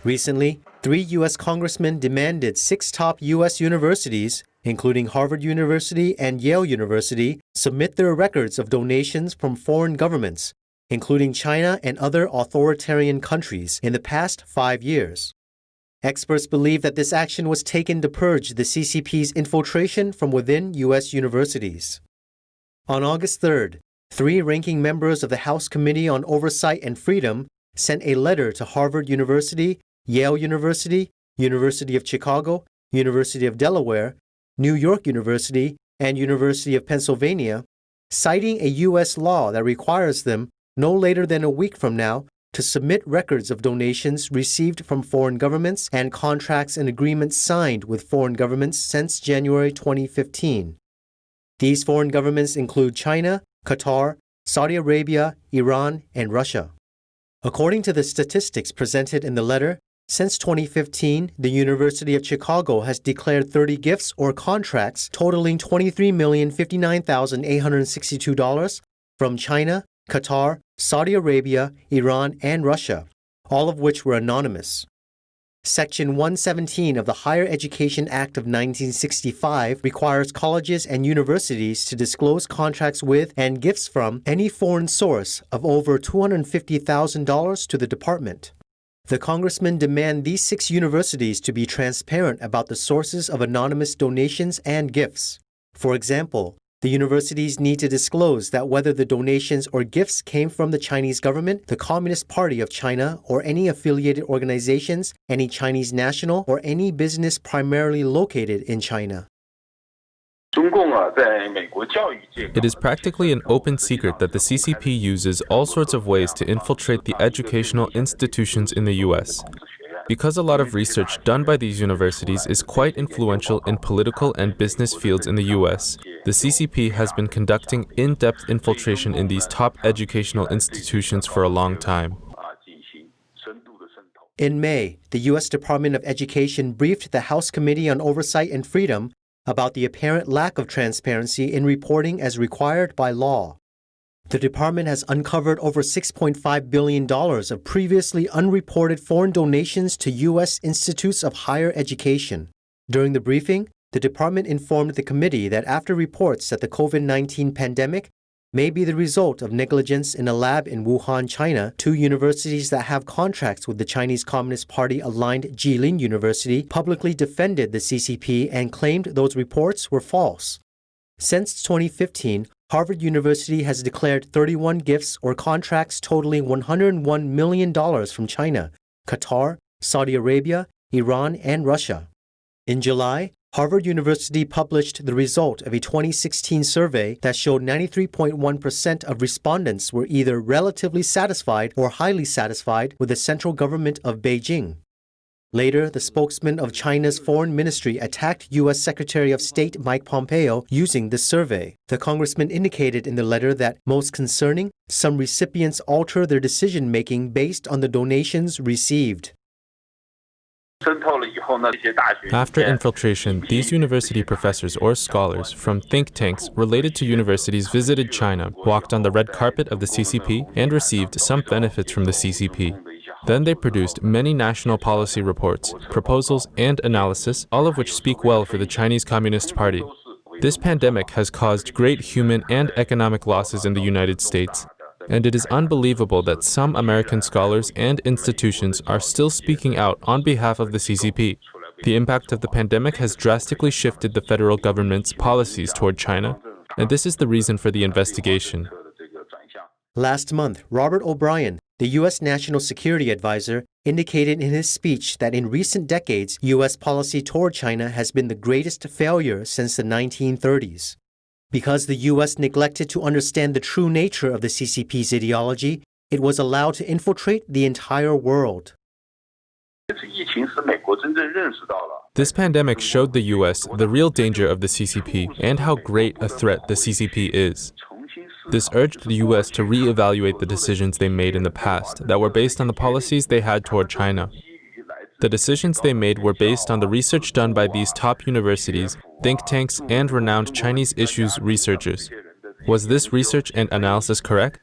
Recently, 3 U.S. congressmen demanded 6 top U.S. universities, including Harvard University and Yale University, submit their records of donations from foreign governments, including China and other authoritarian countries, in the past 5 years. Experts believe that this action was taken to purge the CCP's infiltration from within U.S. universities. On August 3rd, 3 ranking members of the House Committee on Oversight and Freedom sent a letter to Harvard University, Yale University, University of Chicago, University of Delaware, New York University, and University of Pennsylvania, citing a U.S. law that requires them, no later than a week from now, to submit records of donations received from foreign governments and contracts and agreements signed with foreign governments since January 2015. These foreign governments include China, Qatar, Saudi Arabia, Iran, and Russia. According to the statistics presented in the letter, since 2015, the University of Chicago has declared 30 gifts or contracts totaling $23,059,862 from China, Qatar, Saudi Arabia, Iran, and Russia, all of which were anonymous. Section 117 of the Higher Education Act of 1965 requires colleges and universities to disclose contracts with and gifts from any foreign source of over $250,000 to the department. The congressmen demand these 6 universities to be transparent about the sources of anonymous donations and gifts. For example, the universities need to disclose that whether the donations or gifts came from the Chinese government, the Communist Party of China, or any affiliated organizations, any Chinese national, or any business primarily located in China. It is practically an open secret that the CCP uses all sorts of ways to infiltrate the educational institutions in the U.S. Because a lot of research done by these universities is quite influential in political and business fields in the U.S., the CCP has been conducting in-depth infiltration in these top educational institutions for a long time. In May, the U.S. Department of Education briefed the House Committee on Oversight and Freedom about the apparent lack of transparency in reporting as required by law. The department has uncovered over $6.5 billion of previously unreported foreign donations to U.S. institutes of higher education. During the briefing, the department informed the committee that after reports that the COVID-19 pandemic may be the result of negligence in a lab in Wuhan, China, 2 universities that have contracts with the Chinese Communist Party-aligned Jilin University publicly defended the CCP and claimed those reports were false. Since 2015, Harvard University has declared 31 gifts or contracts totaling $101 million from China, Qatar, Saudi Arabia, Iran, and Russia. In July, Harvard University published the result of a 2016 survey that showed 93.1% of respondents were either relatively satisfied or highly satisfied with the central government of Beijing. Later, the spokesman of China's foreign ministry attacked U.S. Secretary of State Mike Pompeo using this survey. The congressman indicated in the letter that, most concerning, some recipients alter their decision-making based on the donations received. After infiltration, these university professors or scholars from think tanks related to universities visited China, walked on the red carpet of the CCP, and received some benefits from the CCP. Then they produced many national policy reports, proposals, and analysis, all of which speak well for the Chinese Communist Party. This pandemic has caused great human and economic losses in the United States, and it is unbelievable that some American scholars and institutions are still speaking out on behalf of the CCP. The impact of the pandemic has drastically shifted the federal government's policies toward China, and this is the reason for the investigation. Last month, Robert O'Brien, the U.S. National Security Advisor, indicated in his speech that in recent decades, U.S. policy toward China has been the greatest failure since the 1930s. Because the U.S. neglected to understand the true nature of the CCP's ideology, it was allowed to infiltrate the entire world. This pandemic showed the U.S. the real danger of the CCP and how great a threat the CCP is. This urged the U.S. to re-evaluate the decisions they made in the past that were based on the policies they had toward China. The decisions they made were based on the research done by these top universities, think tanks, and renowned Chinese issues researchers. Was this research and analysis correct?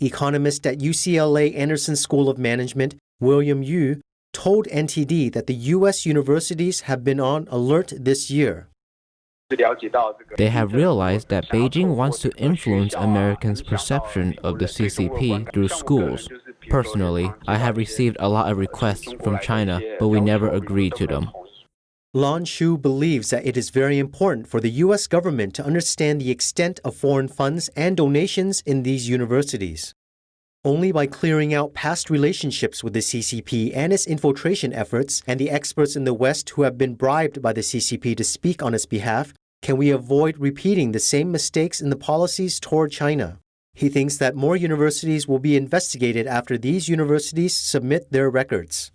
Economist at UCLA Anderson School of Management, William Yu, told NTD that the U.S. universities have been on alert this year. They have realized that Beijing wants to influence Americans' perception of the CCP through schools. Personally, I have received a lot of requests from China, but we never agreed to them. Lan Shu believes that it is very important for the U.S. government to understand the extent of foreign funds and donations in these universities. Only by clearing out past relationships with the CCP and its infiltration efforts and the experts in the West who have been bribed by the CCP to speak on its behalf can we avoid repeating the same mistakes in the policies toward China. He thinks that more universities will be investigated after these universities submit their records.